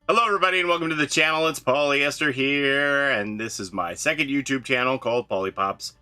Hello everybody and welcome to the channel. It's Paulie ESTHER here, and this is my second YouTube channel called Paulie Pops,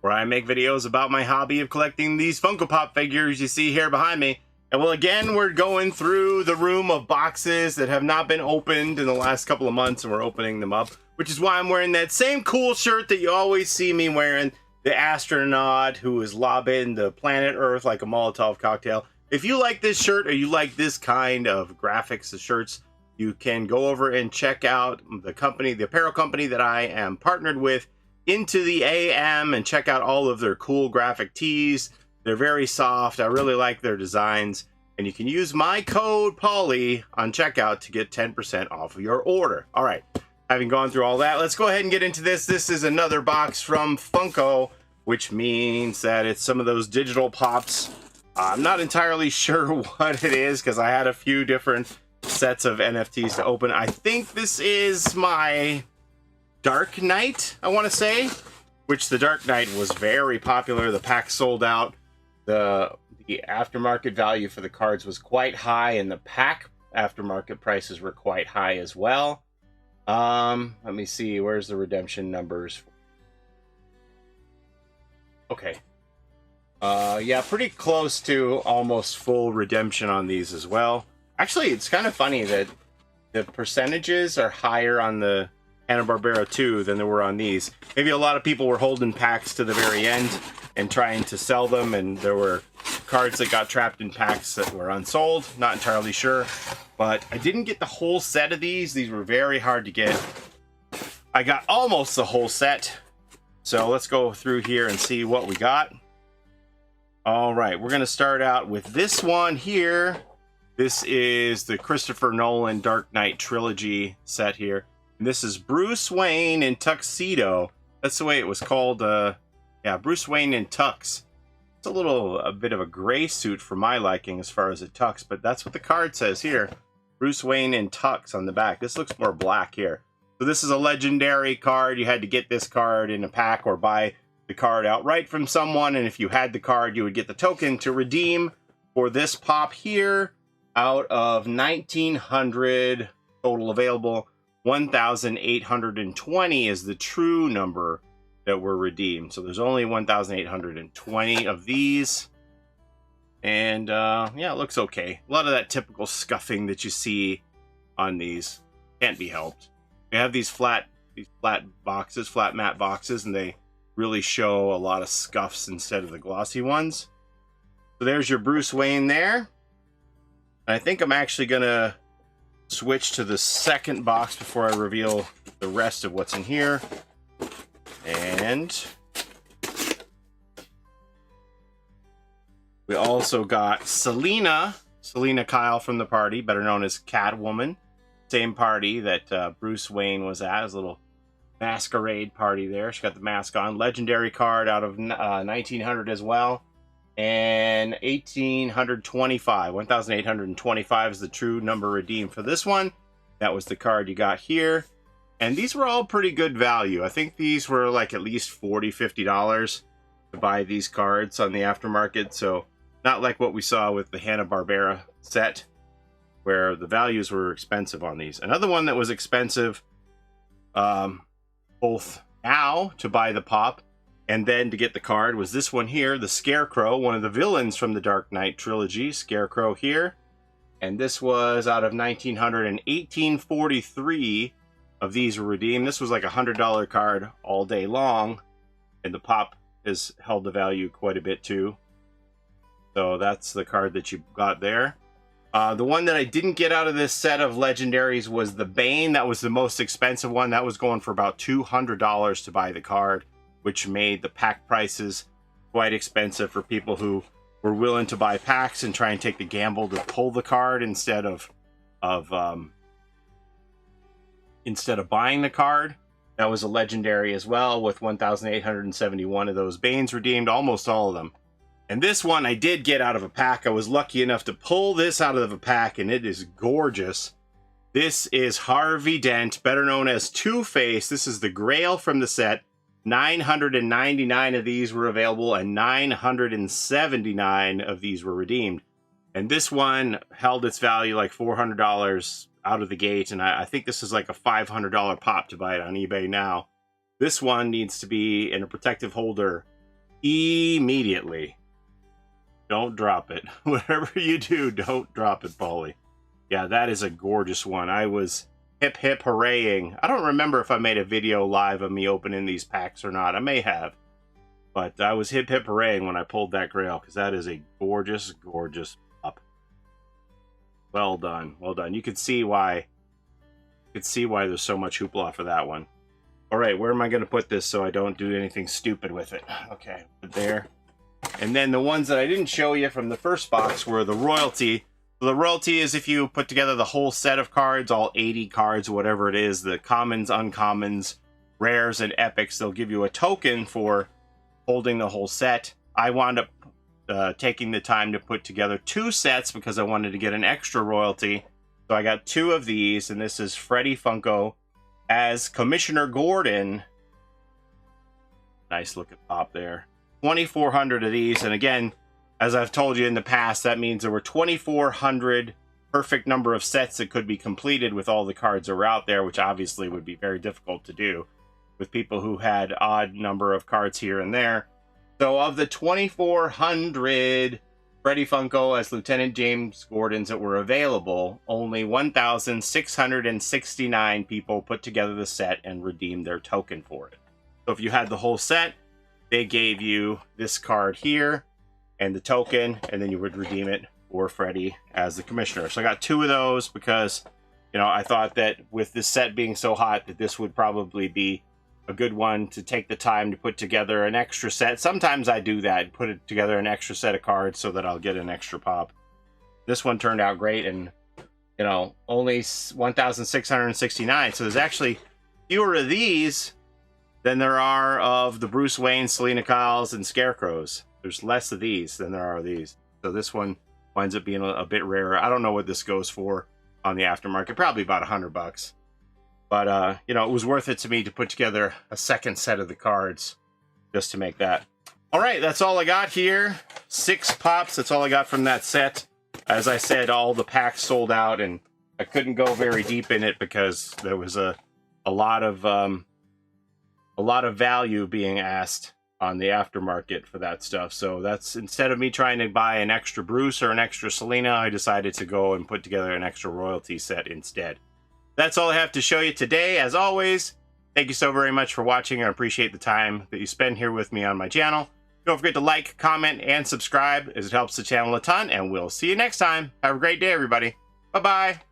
where I make videos about my hobby of collecting these Funko Pop figures you see here behind me. And well, again, we're going through the room of boxes that have not been opened in the last couple of months, and we're opening them up, which is why I'm wearing that same cool shirt that you always see me wearing, the astronaut who is lobbing the planet Earth like a Molotov cocktail. If you like this shirt or you like this kind of graphics of shirts, you can go over and check out the company, the apparel company that I am partnered with, Into the AM, and check out all of their cool graphic tees. They're very soft. I really like their designs. And you can use my code Paulie on checkout to get 10% off of your order. All right, having gone through all that, let's go ahead and get into this. This is another box from Funko, which means that it's some of those digital pops. I'm not entirely sure what it is because I had a few different sets of NFTs to open. I think this is my Dark Knight, I want to say, which the Dark Knight was very popular. The pack sold out. The aftermarket value for the cards was quite high, and the pack aftermarket prices were quite high as well. Let me see, where's the redemption numbers? Okay. Yeah, pretty close to almost full redemption on these as well. Actually, it's kind of funny that the percentages are higher on the Hanna-Barbera 2 than there were on these. Maybe a lot of people were holding packs to the very end and trying to sell them, and there were cards that got trapped in packs that were unsold. Not entirely sure, but I didn't get the whole set of these. These were very hard to get. I got almost the whole set, so let's go through here and see what we got. All right, we're going to start out with this one here. This is the Christopher Nolan Dark Knight trilogy set here. And this is Bruce Wayne in tuxedo. That's the way it was called. Yeah, Bruce Wayne in tux. It's a bit of a gray suit for my liking as far as a tux, but that's what the card says here. Bruce Wayne in tux on the back. This looks more black here. So this is a legendary card. You had to get this card in a pack or buy the card outright from someone. And if you had the card, you would get the token to redeem for this pop here. Out of 1,900 total available, 1,820 is the true number that were redeemed. So there's only 1,820 of these. And yeah, it looks okay. A lot of that typical scuffing that you see on these can't be helped. We have these flat boxes, flat matte boxes, and they really show a lot of scuffs instead of the glossy ones. So there's your Bruce Wayne there. I think I'm actually going to switch to the second box before I reveal the rest of what's in here. And we also got Selina Kyle from the party, better known as Catwoman. Same party that Bruce Wayne was at, his little masquerade party there. She got the mask on. Legendary card out of 1900 as well. And 1,825 is the true number redeemed for this one. That was the card you got here. And these were all pretty good value. I think these were like at least $40–50 to buy these cards on the aftermarket. So not like what we saw with the Hanna-Barbera set, where the values were expensive on these. Another one that was expensive, both now to buy the pop and then to get the card, was this one here, the Scarecrow, one of the villains from the Dark Knight trilogy, Scarecrow here. And this was out of 1900, and 1843 of these were redeemed. This was like a $100 card all day long, and the pop has held the value quite a bit too. So that's the card that you got there. The one that I didn't get out of this set of legendaries was the Bane. That was the most expensive one. That was going for about $200 to buy the card, which made the pack prices quite expensive for people who were willing to buy packs and try and take the gamble to pull the card instead of buying the card. That was a legendary as well, with 1,871 of those Banes redeemed, almost all of them. And this one I did get out of a pack. I was lucky enough to pull this out of a pack, and it is gorgeous. This is Harvey Dent, better known as Two-Face. This is the Grail from the set. 999 of these were available, and 979 of these were redeemed. And this one held its value like $400 out of the gate, and I think this is like a $500 pop to buy it on eBay now. This one needs to be in a protective holder immediately. Don't drop it. Whatever you do, don't drop it, Paulie. Yeah, that is a gorgeous one. I was hip hip hooraying. I don't remember if I made a video live of me opening these packs or not. I may have. But I was hip hip hooraying when I pulled that Grail, because that is a gorgeous, gorgeous pop. Well done. Well done. You can see why there's so much hoopla for that one. All right, where am I going to put this so I don't do anything stupid with it? Okay, put it there. And then the ones that I didn't show you from the first box were the royalty. The royalty is if you put together the whole set of cards, all 80 cards, whatever it is, the commons, uncommons, rares, and epics, they'll give you a token for holding the whole set. I wound up taking the time to put together 2 sets because I wanted to get an extra royalty. So I got 2 of these, and this is Freddy Funko as Commissioner Gordon. Nice looking pop there. 2,400 of these, and again, as I've told you in the past, that means there were 2,400 perfect number of sets that could be completed with all the cards that were out there, which obviously would be very difficult to do with people who had odd number of cards here and there. So of the 2,400 Freddy Funko as Lieutenant James Gordons that were available, only 1,669 people put together the set and redeemed their token for it. So if you had the whole set, they gave you this card here and the token, and then you would redeem it for Freddy as the Commissioner. So I got 2 of those because, you know, I thought that with this set being so hot that this would probably be a good one to take the time to put together an extra set. Sometimes I do that, put it together an extra set of cards so that I'll get an extra pop. This one turned out great, and, you know, only 1,669. So there's actually fewer of these than there are of the Bruce Wayne, Selena Kyles, and Scarecrows. There's less of these than there are of these. So this one winds up being a bit rarer. I don't know what this goes for on the aftermarket. Probably about $100. But, you know, it was worth it to me to put together a second set of the cards just to make that. All right, that's all I got here. 6 pops. That's all I got from that set. As I said, all the packs sold out, and I couldn't go very deep in it because there was a lot of value being asked on the aftermarket for that stuff. So that's, instead of me trying to buy an extra Bruce or an extra Selena, I decided to go and put together an extra royalty set instead. That's all I have to show you today. As always, thank you so very much for watching. I appreciate the time that you spend here with me on my channel. Don't forget to like, comment, and subscribe, as it helps the channel a ton, and we'll see you next time. Have a great day, everybody. Bye-bye.